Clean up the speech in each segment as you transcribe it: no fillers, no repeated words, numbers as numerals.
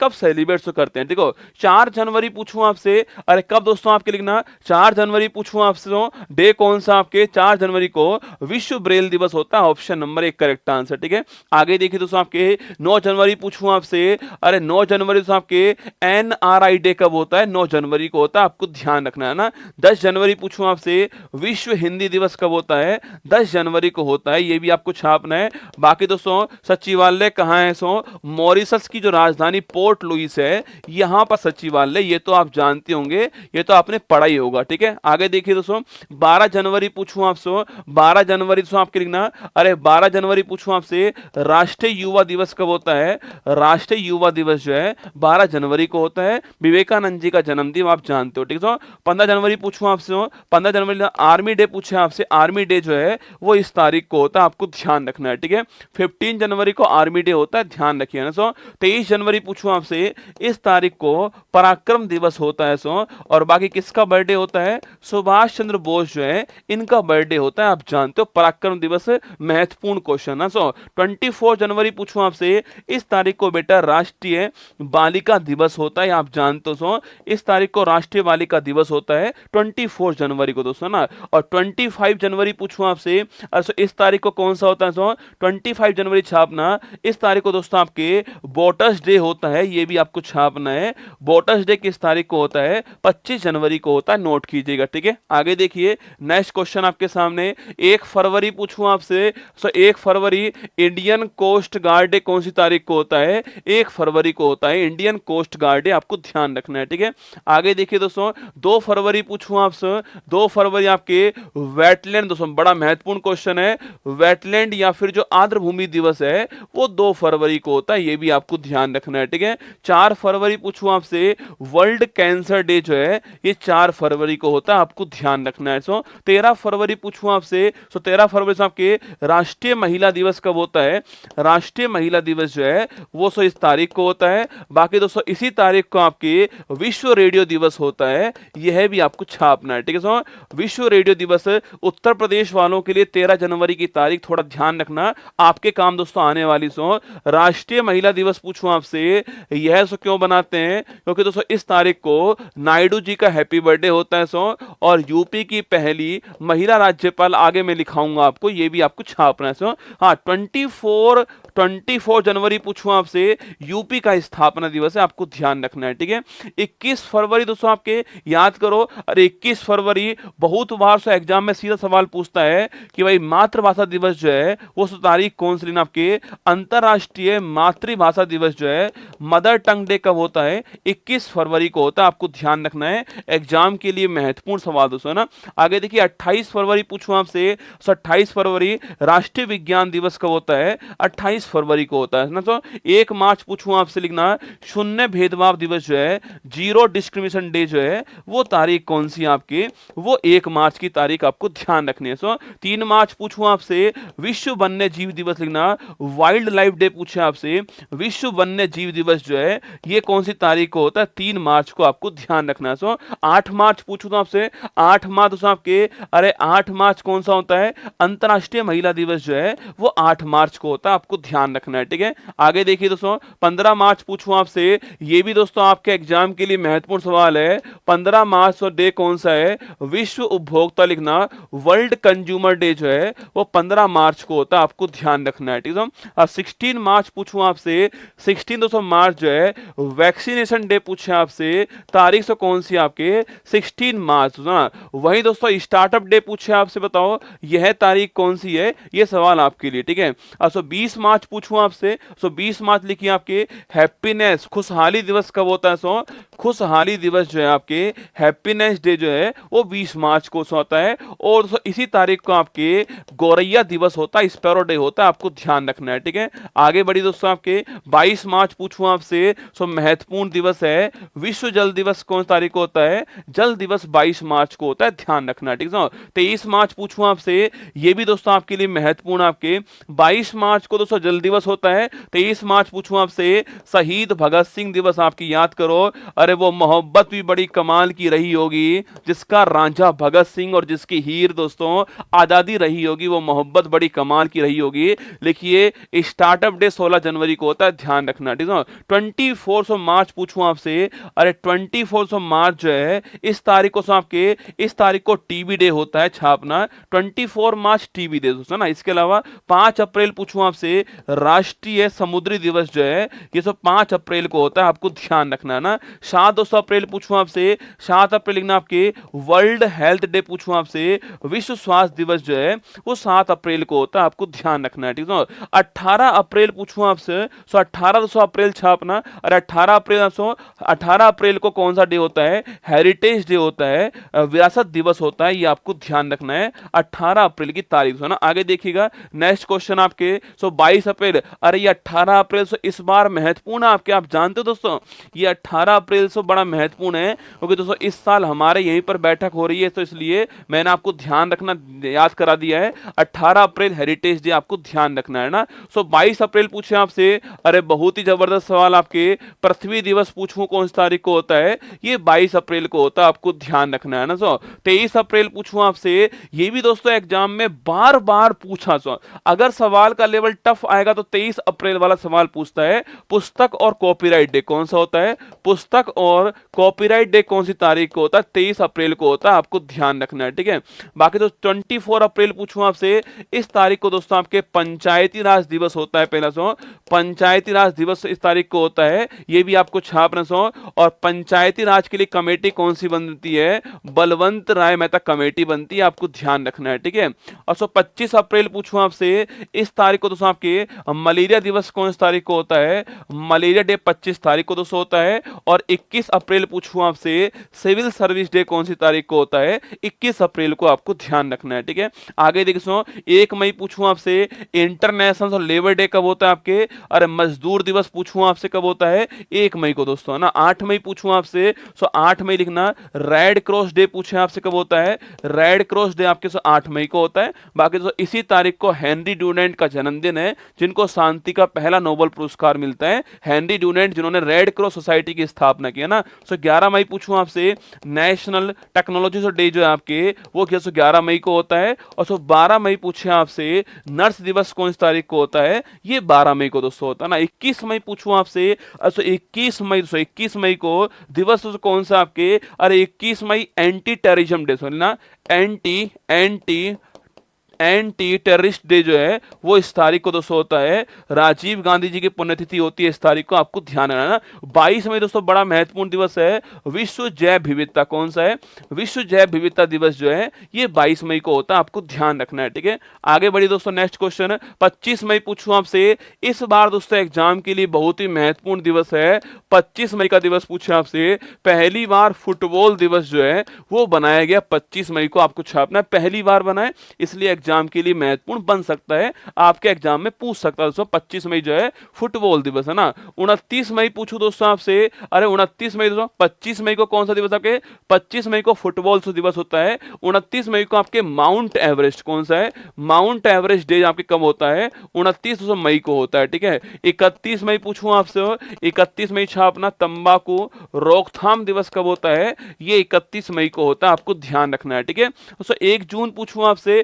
कब सेलिब्रेट करते हैं। देखो 4 जनवरी पूछूं आपसे, अरे कब दोस्तों आपके लिखना 4 जनवरी पूछूं आपसे तो डे कौन सा आपके 4 जनवरी को विश्व ब्रेल दिवस होता है, ऑप्शन नंबर 1 करेक्ट आंसर। ठीक है, आगे देखिए दोस्तों आपके 9 जनवरी पूछूं आपसे, अरे 9 जनवरी दोस्तों आपके एनआरआई डे कब होता है, 9 जनवरी को होता है, आपको ध्यान रखना है ना। 10 जनवरी पूछूं आपसे विश्व हिंदी दिवस कब होता है, 10 जनवरी को होता है, ये भी आपको छापना है। बाकी दोस्तों सचिवालय कहाँ है, सो मॉरिशस की जो राजधानी पोर्ट लुइस है यहां पर सचिवालय, ये तो आप जानते होंगे, ये तो आपने पढ़ा ही होगा। ठीक है, आगे देखिए दोस्तों 12 जनवरी पूछूं आपसे, 12 जनवरी दोस्तों आपके लिखना, अरे 12 जनवरी पूछूं आपसे राष्ट्रीय युवा दिवस कब होता है, राष्ट्रीय युवा दिवस जो है 12 जनवरी को होता है, विवेकानंद जी का जन्मदिन आप जानते हो। ठीक है, 15 जनवरी पूछूं आपसे, 15 जनवरी आर्मी डे पूछे आपसे, आर्मी डे जो है वो इस तारीख को होता है, आपको ध्यान रखना है। ठीक है, 15 जनवरी को आर्मी डे होता है, ध्यान रखिए ना। 23 जनवरी पूछूं आपसे, इस तारीख को पराक्रम दिवस होता है। और बाकी किसका बर्थडे होता है, सुभाष चंद्र बोस जो है इनका बर्थडे होता है, आप जानते हो। पराक्रम दिवस महत्वपूर्ण क्वेश्चन है। 24 जनवरी पूछूं आपसे, इस तारीख को बेटा राष्ट्रीय बालिका दिवस होता है, आप जानते हो। इस तारीख को राष्ट्रीय बालिका दिवस होता है 24 जनवरी को दोस्तों ना। और 25 जनवरी पूछूं आपसे, इस तारीख को कौन सा होता है, 25 जनवरी छापना। इस तारीख को दोस्तों आपके वोटर्स डे होता है, ये भी आपको छापना है। वोटर्स डे किस तारीख को होता है, 25 जनवरी को होता है, नोट कीजिएगा। ठीक है, आगे देखिए नेक्स्ट क्वेश्चन आपके सामने, 1 फरवरी पूछूं आपसे, 1 फरवरी इंडियन कोस्ट गार्ड डे कौन सी तारीख को होता है, 1 फरवरी को होता है इंडियन कोस्ट गार्ड डे, आपको ध्यान रखना है। ठीक है, आगे देखिए दोस्तों 2 फरवरी पूछूं आपसे, 2 फरवरी आपके वेटलैंड, दोस्तों बड़ा महत्वपूर्ण क्वेश्चन है, वेटलैंड या फिर जो आर्द्र भूमि दिवस है वो 2 फरवरी को होता है, ये भी आपको ध्यान रखना है। ठीक है, 4 फरवरी पूछूं आपसे, वर्ल्ड कैंसर डे जो है ये 4 फरवरी को होता है, आपको ध्यान रखना है। 13 फरवरी पूछूं आपसे, 13 फरवरी से आपके राष्ट्रीय महिला दिवस कब होता है, राष्ट्रीय महिला दिवस जो है वो इस तारीख को होता है। बाकी दोस्तों इसी तारीख को आपके विश्व रेडियो दिवस होता है, यह भी आपको छापना है। ठीक है, विश्व रेडियो दिवस उत्तर प्रदेश वालों के लिए 13 जनवरी की तारीख थोड़ा ध्यान रखना, आपके काम दोस्तों आने वाली। राष्ट्रीय महिला दिवस पूछूं आपसे, यह क्यों बनाते हैं, क्योंकि दोस्तों इस तारीख को नायडू जी का हैप्पी बर्थडे होता है। और यूपी की पहली महिला राज्यपाल, आगे मैं लिखाऊंगा आपको, ये भी आपको छापना है। हाँ, 24 जनवरी पूछूं आपसे, यूपी का स्थापना दिवस है, आपको ध्यान रखना है। ठीक है, 21 फरवरी दोस्तों आपके याद करो, अरे 21 फरवरी बहुत बार से एग्जाम में सीधा सवाल पूछता है कि भाई मातृभाषा दिवस जो है वो तारीख कौन सी लेना, आपके अंतरराष्ट्रीय मातृभाषा दिवस जो है मदर टंग डे कब होता है, 21 फरवरी को होता है, आपको ध्यान रखना है, एग्जाम के लिए महत्वपूर्ण सवाल दोस्तों ना। आगे देखिए 28 फरवरी पूछूं आपसे, 28 फरवरी राष्ट्रीय विज्ञान दिवस कब होता है, 28 फरवरी को होता है ना। 1 मार्च पूछूं आपसे लिखना, शून्य भेदभाव दिवस जो है, जीरो डिस्क्रिमिनेशन डे जो है वो तारीख कौन सी आपकी, वो 1 मार्च की तारीख आपको ध्यान रखनी है। 3 मार्च पूछूं आपसे, विश्व वन्य जीव दिवस लिखना, वाइल्ड लाइफ डे पूछे आपसे, विश्व वन्य जीव दिवस जो है ये कौन सी तारीख को होता है, 3 मार्च को आपको ध्यान रखना है। 8 मार्च पूछूं तो आपसे, 8 मार्च आपके, अरे 8 मार्च कौन सा होता है, अंतरराष्ट्रीय महिला दिवस जो है वो 8 मार्च को होता है, आपको ध्यान रखना है। ठीक है, आगे देखिए दोस्तों 15 मार्च पूछूं आपसे, ये भी दोस्तों आपके एग्जाम के लिए महत्वपूर्ण सवाल है, 15 मार्च और डे कौन सा है, विश्व उपभोक्ता लिखना, वर्ल्ड कंज्यूमर डे जो है वो 15 मार्च को होता है, आपको ध्यान रखना है। ठीक है, अब 16 मार्च पूछूं आपसे, 16 दोस्तों मार्च जो है वैक्सीनेशन डे पूछे आपसे, तारीख से कौन सी आपके 16 मार्च ना। वही दोस्तों स्टार्टअप डे पूछे आपसे, बताओ यह तारीख कौन सी है, ये सवाल आपके लिए। ठीक है, अब 20 मार्च पूछूं आपसे, 20 मार्च लिखिए आपके हैप्पीनेस खुशहाली दिवस कब होता है, खुशहाली दिवस जो है आपके हैप्पीनेस डे जो है वो 20 मार्च को होता है। और इसी तारीख को आपके गौरैया दिवस होता है, स्पैरो डे होता है, आपको ध्यान रखना है। ठीक है, आगे बढ़ी दोस्तों आपके 22 मार्च पूछूं आपसे, महत्वपूर्ण दिवस है, विश्व जल दिवस कौन तारीख को होता है, जल दिवस 22 मार्च को होता है, ध्यान रखना है। ठीक है, 23 मार्च पूछूं आपसे, ये भी दोस्तों आपके लिए महत्वपूर्ण, आपके 22 मार्च को दोस्तों जल दिवस होता है। 23 मार्च पूछूं आपसे, शहीद भगत सिंह दिवस आपकी याद करो, अरे वो मोहब्बत भी बड़ी कमाल की रही होगी जिसका रांझा भगत सिंह और जिसकी हीर दोस्तों आजादी रही होगी, वो मोहब्बत बड़ी कमाल की रही होगी। लिखिए स्टार्टअप डे 16 जनवरी को होता है, ध्यान रखना। ठीक है, 24 मार्च पूछूं आपसे, अरे 24 मार्च जो है इस तारीख को आपके, इस तारीख को टीबी डे होता है छापना, 24 मार्च टीबी डे दोस्तों ना। इसके अलावा 5 अप्रैल पूछूं आपसे, राष्ट्रीय समुद्री दिवस जो है ये सब 5 अप्रैल को होता है, आपको ध्यान रखना है ना। 7 दोस्तों अप्रैल पूछूं आपसे, 7 अप्रैल लिखना आपके वर्ल्ड हेल्थ डे पूछूं आपसे, विश्व स्वास्थ्य दिवस जो है वो 7 अप्रैल को होता है, आपको ध्यान रखना है, ठीक है। 18 अप्रैल पूछूं आपसे, 18 अप्रैल छापना, और 18 अप्रैल को कौन सा डे होता है, हेरिटेज डे होता है, विरासत दिवस होता है, ये आपको ध्यान रखना है 18 अप्रैल की तारीख है ना। आगे देखिएगा नेक्स्ट क्वेश्चन आपके 22 अप्रैल, अरे ये 18 अप्रैल से इस बार महत्वपूर्ण है आपके, आप जानते हो दोस्तों ये 18 अप्रैल से बड़ा महत्वपूर्ण है, क्योंकि दोस्तों इस साल हमारे यहीं पर बैठक हो रही है, तो इसलिए मैंने आपको ध्यान रखना याद करा दिया है, 18 अप्रैल हेरिटेज डे आपको ध्यान रखना है ना। 22 अप्रैल पूछे आपसे, अरे बहुत ही जबरदस्त सवाल आपके, पृथ्वी दिवस पूछूं कौन सी तारीख को होता है, ये 22 अप्रैल को होता है, आपको ध्यान रखना है ना। 23 अप्रैल पूछूं आपसे, ये भी दोस्तों एग्जाम में बार बार पूछा, अगर सवाल का लेवल टफ आएगा तो 23 अप्रैल वाला सवाल पूछता है, पुस्तक और कॉपीराइट डे कौन सा होता है, पुस्तक और कॉपीराइट डे कौन सी तारीख को होता है, 23 अप्रैल को होता है, आपको ध्यान रखना है, ठीक है। बाकी तो 24 अप्रैल पूछूं आपसे, इस तारीख को दोस्तों आपके पंचायती राज दिवस होता है, पहला पंचायती राज दिवस इस तारीख को होता है, ये भी आपको छापना। और पंचायती राज के लिए कमेटी कौन सी बनती है, बलवंत राय मेहता कमेटी बनती है, आपको ध्यान रखना है, ठीक है। और 25 अप्रैल पूछूं आपसे, इस तारीख को दोस्तों आपके मलेरिया दिवस कौन सी तारीख को होता है, मलेरिया डे 25 तारीख को दोस्तों होता है। और 21 अप्रैल पूछूं आपसे, सिविल सर्विस डे कौन सी तारीख को होता है, 21 अप्रैल को आपको ध्यान रखना है, ठीक है। आगे देखिए 1 मई पूछूं आपसे, इंटरनेशनल लेबर डे कब होता है आपके, अरे मजदूर दिवस पूछूं आपसे कब होता है, 1 मई को दोस्तों है ना। 8 मई पूछूं आपसे, 8 मई लिखना। रेड क्रॉस डे पूछे आपसे कब होता है, रेड क्रॉस डे आपके 8 मई को होता है। बाकी इसी तारीख को हेनरी ड्यूनेंट का जन्मदिन है, जिनको शांति का पहला नोबेल पुरस्कार मिलता है, हेनरी ड्यूनेंट जिन्होंने रेड क्रॉस सोसाइटी की स्थापना की है ना। 11 मई पूछूं आपसे, नेशनल टेक्नोलॉजी डे जो है आपके वो 11 मई को होता है। और 12 मई पूछे आपसे, नर्स दिवस कौन सी तारीख को होता है, ये 12 मई को दोस्तों होता है ना। 21 मई पूछूं आपसे, 21 मई को दिवस कौन सा आपके, अरे 21 मई एंटी टेररिज्म डे ना, एंटी टेररिस्ट डे जो है वो इस तारीख को दोस्तों होता है, राजीव गांधी जी की पुण्यतिथि होती है इस तारीख को, आपको ध्यान रखना। 22 मई दोस्तों बड़ा महत्वपूर्ण दिवस है, विश्व जैव विविधता कौन सा है, विश्व जैव विविधता दिवस जो है ये 22 मई को होता है, आपको ध्यान रखना है, ठीक है। आगे बढ़ी दोस्तों नेक्स्ट क्वेश्चन 25 मई पूछूं आपसे, इस बार दोस्तों एग्जाम के लिए बहुत ही महत्वपूर्ण दिवस है, 25 मई का दिवस पूछे आपसे, पहली बार फुटबॉल दिवस जो है वो बनाया गया 25 मई को, आपको छापना है, पहली बार बनाए इसलिए एग्जाम के लिए महत्वपूर्ण बन सकता है, आपके एग्जाम में पूछ सकता है दोस्तों। 25 मई जो है फुटबॉल दिवस है ना। 29 मई पूछूं दोस्तों आपसे, अरे 29 मई दोस्तों, 25 मई को कौन सा दिवस आपके, 25 मई को फुटबॉल दिवस होता है। 29 मई को आपके माउंट एवरेस्ट कौन सा है, माउंट एवरेस्ट डे आपके कब होता है, 29 मई को होता है, ठीक है। 31 मई पूछूं आपसे, 31 मई छापना, तंबाकू रोकथाम दिवस कब होता है, ये 31 मई को होता है, आपको ध्यान रखना है, ठीक है। 1 जून पूछूं आपसे,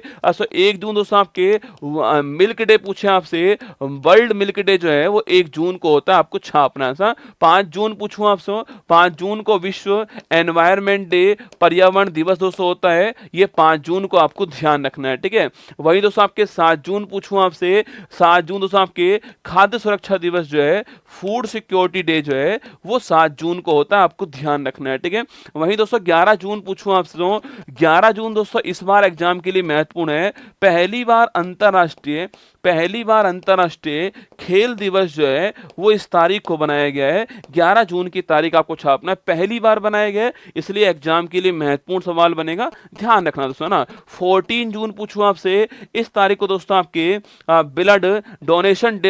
1 जून दोस्तों आपके मिल्क डे पूछे आपसे, वर्ल्ड मिल्क डे जो है वो 1 जून को होता है, आपको छापना है। 5 जून पूछूं आपसे, 5 जून को विश्व एनवायरमेंट डे पर्यावरण दिवस दोस्तों होता है, ये 5 जून को आपको ध्यान रखना है, ठीक है। वही दोस्तों आपके 7 जून पूछूं आपसे, 7 जून दोस्तों आपके खाद्य सुरक्षा दिवस जो है, फूड सिक्योरिटी डे जो है वो 7 जून को होता है, आपको ध्यान रखना है, ठीक है। वही दोस्तों 11 जून पूछूं आपसे, 11 जून दोस्तों इस बार एग्जाम के लिए महत्वपूर्ण है, पहली बार अंतरराष्ट्रीय खेल दिवस जो है वो इस तारीख को बनाया गया है, 11 जून की तारीख आपको छापना है, पहली बार बनाया गया है इसलिए एग्जाम के लिए महत्वपूर्ण सवाल बनेगा, ध्यान रखना दोस्तों ना। 14 जून पूछूं आपसे, इस तारीख को दोस्तों आपके ब्लड डोनेशन डे